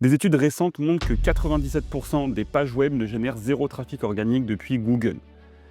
Des études récentes montrent que 97% des pages web ne génèrent zéro trafic organique depuis Google.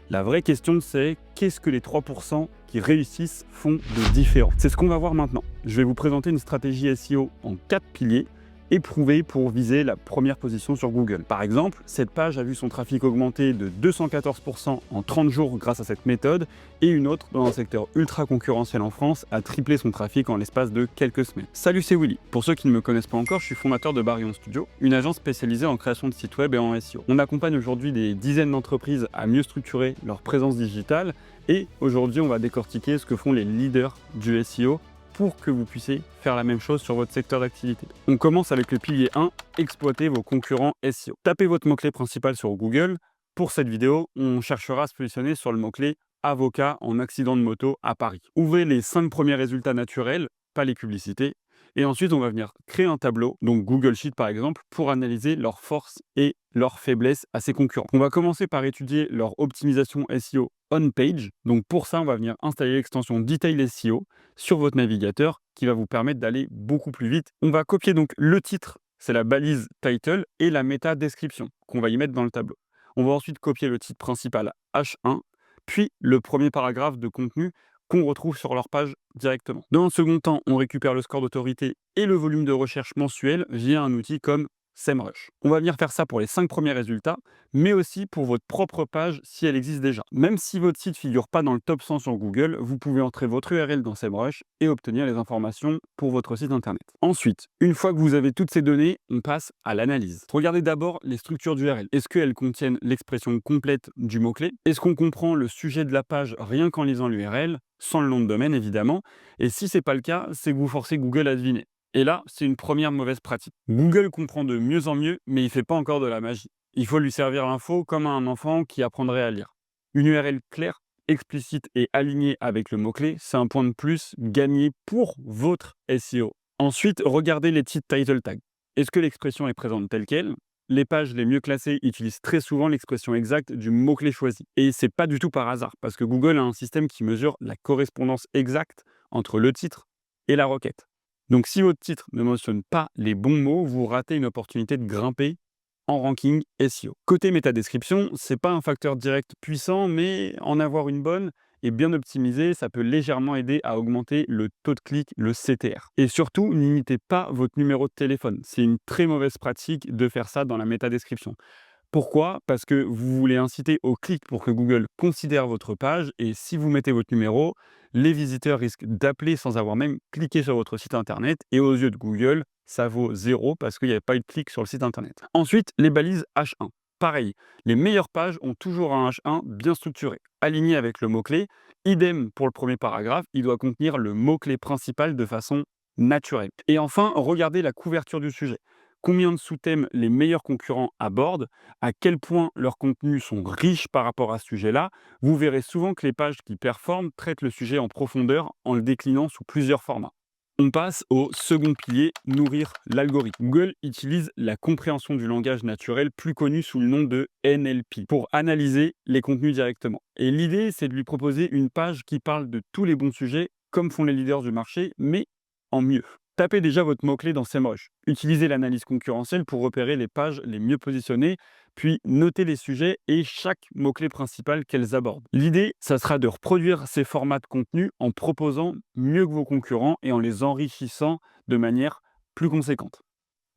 La vraie question, c'est qu'est-ce que les 3% qui réussissent font de différent? C'est ce qu'on va voir maintenant. Je vais vous présenter une stratégie SEO en 4 piliers éprouvés pour viser la première position sur Google. Par exemple, cette page a vu son trafic augmenter de 214% en 30 jours grâce à cette méthode, et une autre, dans un secteur ultra concurrentiel en France, a triplé son trafic en l'espace de quelques semaines. Salut, c'est Willy. Pour ceux qui ne me connaissent pas encore, je suis fondateur de Baryon Studio, une agence spécialisée en création de sites web et en SEO. On accompagne aujourd'hui des dizaines d'entreprises à mieux structurer leur présence digitale, et aujourd'hui on va décortiquer ce que font les leaders du SEO pour que vous puissiez faire la même chose sur votre secteur d'activité. On commence avec le pilier 1, exploiter vos concurrents SEO. Tapez votre mot-clé principal sur Google. Pour cette vidéo, on cherchera à se positionner sur le mot-clé avocat en accident de moto à Paris. Ouvrez les 5 premiers résultats naturels, pas les publicités, et ensuite on va venir créer un tableau, donc Google Sheet par exemple, pour analyser leurs forces et leurs faiblesses à ses concurrents. On va commencer par étudier leur optimisation SEO on-page. Donc pour ça, on va venir installer l'extension Detail SEO sur votre navigateur qui va vous permettre d'aller beaucoup plus vite. On va copier donc le titre, c'est la balise title, et la méta description qu'on va y mettre dans le tableau. On va ensuite copier le titre principal H1, puis le premier paragraphe de contenu qu'on retrouve sur leur page directement. Dans un second temps, on récupère le score d'autorité et le volume de recherche mensuel via un outil comme SEMrush. On va venir faire ça pour les 5 premiers résultats, mais aussi pour votre propre page si elle existe déjà. Même si votre site ne figure pas dans le top 100 sur Google, vous pouvez entrer votre URL dans SEMrush et obtenir les informations pour votre site internet. Ensuite, une fois que vous avez toutes ces données, on passe à l'analyse. Regardez d'abord les structures d'URL. Est-ce qu'elles contiennent l'expression complète du mot-clé? Est-ce qu'on comprend le sujet de la page rien qu'en lisant l'URL, sans le nom de domaine évidemment? Et si ce n'est pas le cas, c'est que vous forcez Google à deviner. Et là, c'est une première mauvaise pratique. Google comprend de mieux en mieux, mais il ne fait pas encore de la magie. Il faut lui servir l'info comme à un enfant qui apprendrait à lire. Une URL claire, explicite et alignée avec le mot-clé, c'est un point de plus gagné pour votre SEO. Ensuite, regardez les titres title tags. Est-ce que l'expression est présente telle qu'elle? Les pages les mieux classées utilisent très souvent l'expression exacte du mot-clé choisi. Et c'est pas du tout par hasard, parce que Google a un système qui mesure la correspondance exacte entre le titre et la requête. Donc si votre titre ne mentionne pas les bons mots, vous ratez une opportunité de grimper en ranking SEO. Côté métadescription, c'est pas un facteur direct puissant, mais en avoir une bonne et bien optimisée, ça peut légèrement aider à augmenter le taux de clic, le CTR. Et surtout, n'imitez pas votre numéro de téléphone. C'est une très mauvaise pratique de faire ça dans la métadescription. Pourquoi? Parce que vous voulez inciter au clic pour que Google considère votre page, et si vous mettez votre numéro, les visiteurs risquent d'appeler sans avoir même cliqué sur votre site internet, et aux yeux de Google, ça vaut 0 parce qu'il n'y avait pas eu de clic sur le site internet. Ensuite, les balises H1. Pareil, les meilleures pages ont toujours un H1 bien structuré, aligné avec le mot-clé. Idem pour le premier paragraphe, il doit contenir le mot-clé principal de façon naturelle. Et enfin, regardez la couverture du sujet. Combien de sous-thèmes les meilleurs concurrents abordent, à quel point leurs contenus sont riches par rapport à ce sujet-là. Vous verrez souvent que les pages qui performent traitent le sujet en profondeur en le déclinant sous plusieurs formats. On passe au second pilier, nourrir l'algorithme. Google utilise la compréhension du langage naturel, plus connu sous le nom de NLP, pour analyser les contenus directement. Et l'idée, c'est de lui proposer une page qui parle de tous les bons sujets, comme font les leaders du marché, mais en mieux. Tapez déjà votre mot-clé dans SEMrush. Utilisez l'analyse concurrentielle pour repérer les pages les mieux positionnées, puis notez les sujets et chaque mot-clé principal qu'elles abordent. L'idée, ça sera de reproduire ces formats de contenu en proposant mieux que vos concurrents et en les enrichissant de manière plus conséquente.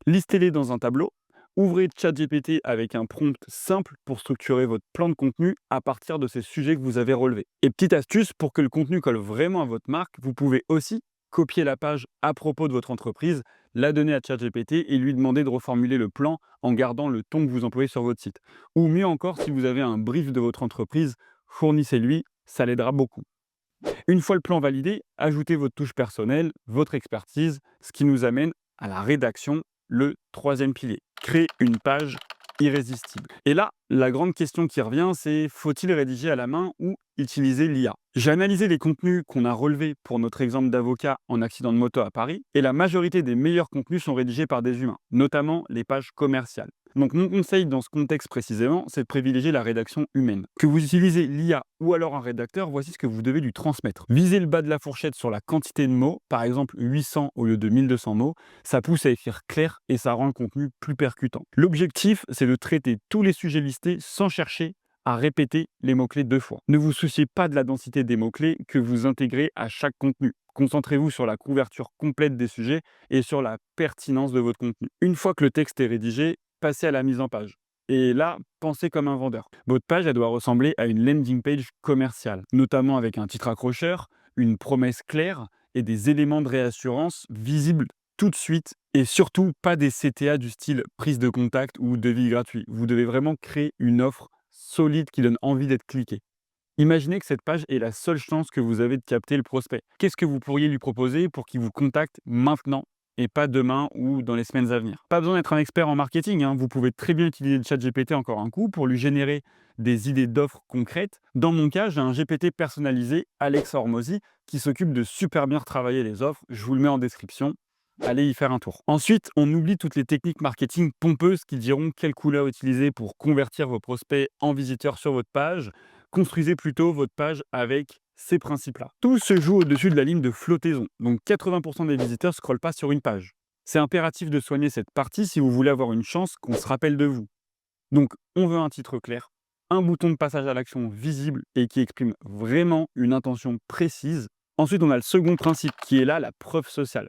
Listez-les dans un tableau. Ouvrez ChatGPT avec un prompt simple pour structurer votre plan de contenu à partir de ces sujets que vous avez relevés. Et petite astuce, pour que le contenu colle vraiment à votre marque, vous pouvez aussi copier la page à propos de votre entreprise, la donner à ChatGPT et lui demander de reformuler le plan en gardant le ton que vous employez sur votre site. Ou mieux encore, si vous avez un brief de votre entreprise, fournissez-lui, ça l'aidera beaucoup. Une fois le plan validé, ajoutez votre touche personnelle, votre expertise, ce qui nous amène à la rédaction, le troisième pilier. Créer une page irrésistible. Et là, la grande question qui revient, c'est faut-il rédiger à la main ou utiliser l'IA? J'ai analysé les contenus qu'on a relevés pour notre exemple d'avocat en accident de moto à Paris, et la majorité des meilleurs contenus sont rédigés par des humains, notamment les pages commerciales. Donc mon conseil dans ce contexte précisément, c'est de privilégier la rédaction humaine. Que vous utilisez l'IA ou alors un rédacteur, voici ce que vous devez lui transmettre. Visez le bas de la fourchette sur la quantité de mots, par exemple 800 au lieu de 1200 mots, ça pousse à écrire clair et ça rend le contenu plus percutant. L'objectif, c'est de traiter tous les sujets listés sans chercher à répéter les mots-clés 2 fois. Ne vous souciez pas de la densité des mots-clés que vous intégrez à chaque contenu. Concentrez-vous sur la couverture complète des sujets et sur la pertinence de votre contenu. Une fois que le texte est rédigé, passez à la mise en page. Et là, pensez comme un vendeur. Votre page, elle doit ressembler à une landing page commerciale, notamment avec un titre accrocheur, une promesse claire et des éléments de réassurance visibles tout de suite, et surtout pas des CTA du style prise de contact ou devis gratuit. Vous devez vraiment créer une offre solide qui donne envie d'être cliqué. Imaginez que cette page est la seule chance que vous avez de capter le prospect. Qu'est-ce que vous pourriez lui proposer pour qu'il vous contacte maintenant et pas demain ou dans les semaines à venir? Pas besoin d'être un expert en marketing, hein. Vous pouvez très bien utiliser le chat GPT encore un coup pour lui générer des idées d'offres concrètes. Dans mon cas, j'ai un GPT personnalisé, Alex Hormozy, qui s'occupe de super bien retravailler les offres. Je vous le mets en description. Allez y faire un tour. Ensuite, on oublie toutes les techniques marketing pompeuses qui diront quelle couleur utiliser pour convertir vos prospects en visiteurs sur votre page. Construisez plutôt votre page avec ces principes-là. Tout se joue au-dessus de la ligne de flottaison. Donc 80% des visiteurs ne scrollent pas sur une page. C'est impératif de soigner cette partie si vous voulez avoir une chance qu'on se rappelle de vous. Donc, on veut un titre clair, un bouton de passage à l'action visible et qui exprime vraiment une intention précise. Ensuite, on a le second principe qui est là, la preuve sociale.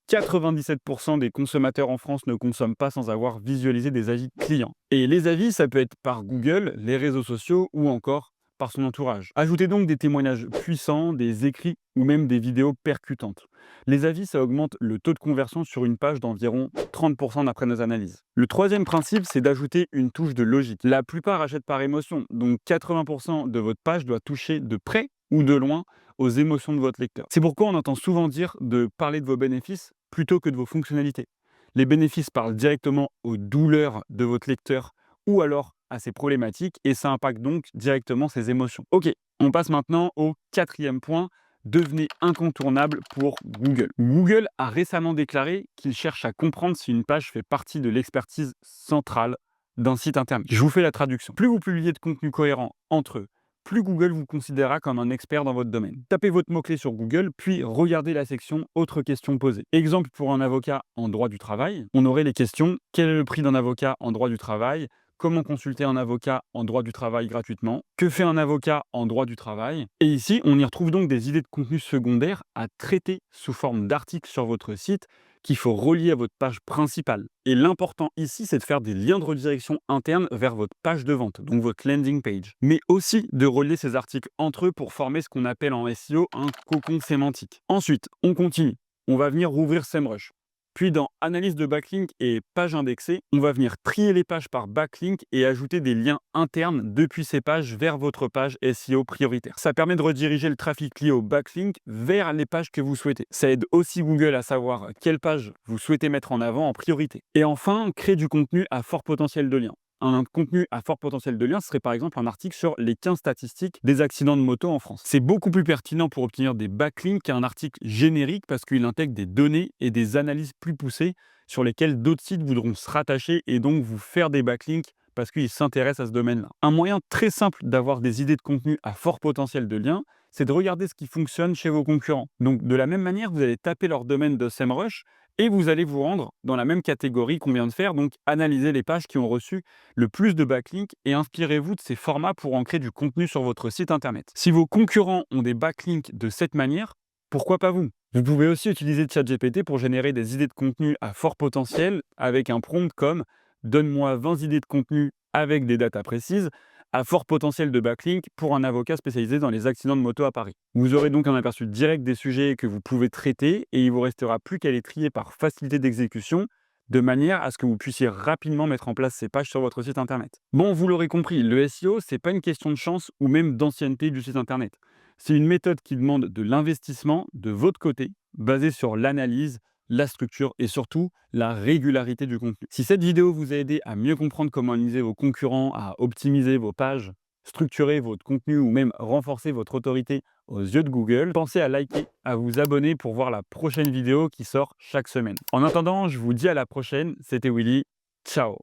97% des consommateurs en France ne consomment pas sans avoir visualisé des avis clients. Et les avis, ça peut être par Google, les réseaux sociaux ou encore par son entourage. Ajoutez donc des témoignages puissants, des écrits ou même des vidéos percutantes. Les avis, ça augmente le taux de conversion sur une page d'environ 30% d'après nos analyses. Le troisième principe, c'est d'ajouter une touche de logique. La plupart achètent par émotion, donc 80% de votre page doit toucher de près ou de loin aux émotions de votre lecteur. C'est pourquoi on entend souvent dire de parler de vos bénéfices plutôt que de vos fonctionnalités. Les bénéfices parlent directement aux douleurs de votre lecteur ou alors à ses problématiques et ça impacte donc directement ses émotions. Ok, on passe maintenant au quatrième point. Devenez incontournable pour Google. Google a récemment déclaré qu'il cherche à comprendre si une page fait partie de l'expertise centrale d'un site internet. Je vous fais la traduction. Plus vous publiez de contenu cohérent entre eux, plus Google vous considérera comme un expert dans votre domaine. Tapez votre mot-clé sur Google, puis regardez la section Autres questions posées. Exemple pour un avocat en droit du travail, on aurait les questions quel est le prix d'un avocat en droit du travail? Comment consulter un avocat en droit du travail gratuitement? Que fait un avocat en droit du travail? Et ici, on y retrouve donc des idées de contenu secondaire à traiter sous forme d'articles sur votre site qu'il faut relier à votre page principale. Et l'important ici, c'est de faire des liens de redirection internes vers votre page de vente, donc votre landing page. Mais aussi de relier ces articles entre eux pour former ce qu'on appelle en SEO un cocon sémantique. Ensuite, on continue. On va venir rouvrir SEMrush. Puis dans Analyse de backlink et page indexée, on va venir trier les pages par backlink et ajouter des liens internes depuis ces pages vers votre page SEO prioritaire. Ça permet de rediriger le trafic lié au backlink vers les pages que vous souhaitez. Ça aide aussi Google à savoir quelle page vous souhaitez mettre en avant en priorité. Et enfin, créer du contenu à fort potentiel de lien. Un contenu à fort potentiel de lien serait par exemple un article sur les 15 statistiques des accidents de moto en France. C'est beaucoup plus pertinent pour obtenir des backlinks qu'un article générique parce qu'il intègre des données et des analyses plus poussées sur lesquelles d'autres sites voudront se rattacher et donc vous faire des backlinks parce qu'ils s'intéressent à ce domaine-là. Un moyen très simple d'avoir des idées de contenu à fort potentiel de lien, c'est de regarder ce qui fonctionne chez vos concurrents. Donc de la même manière, vous allez taper leur domaine de SEMrush et vous allez vous rendre dans la même catégorie qu'on vient de faire, donc analyser les pages qui ont reçu le plus de backlinks et inspirez-vous de ces formats pour ancrer du contenu sur votre site internet. Si vos concurrents ont des backlinks de cette manière, pourquoi pas vous? Vous pouvez aussi utiliser ChatGPT pour générer des idées de contenu à fort potentiel avec un prompt comme « Donne-moi 20 idées de contenu avec des datas précises » à fort potentiel de backlink pour un avocat spécialisé dans les accidents de moto à Paris. Vous aurez donc un aperçu direct des sujets que vous pouvez traiter et il vous restera plus qu'à les trier par facilité d'exécution de manière à ce que vous puissiez rapidement mettre en place ces pages sur votre site internet. Bon, vous l'aurez compris, le SEO, c'est pas une question de chance ou même d'ancienneté du site internet. C'est une méthode qui demande de l'investissement de votre côté, basée sur l'analyse, la structure et surtout la régularité du contenu. Si cette vidéo vous a aidé à mieux comprendre comment analyser vos concurrents, à optimiser vos pages, structurer votre contenu ou même renforcer votre autorité aux yeux de Google, pensez à liker, à vous abonner pour voir la prochaine vidéo qui sort chaque semaine. En attendant, je vous dis à la prochaine, c'était Willy, ciao!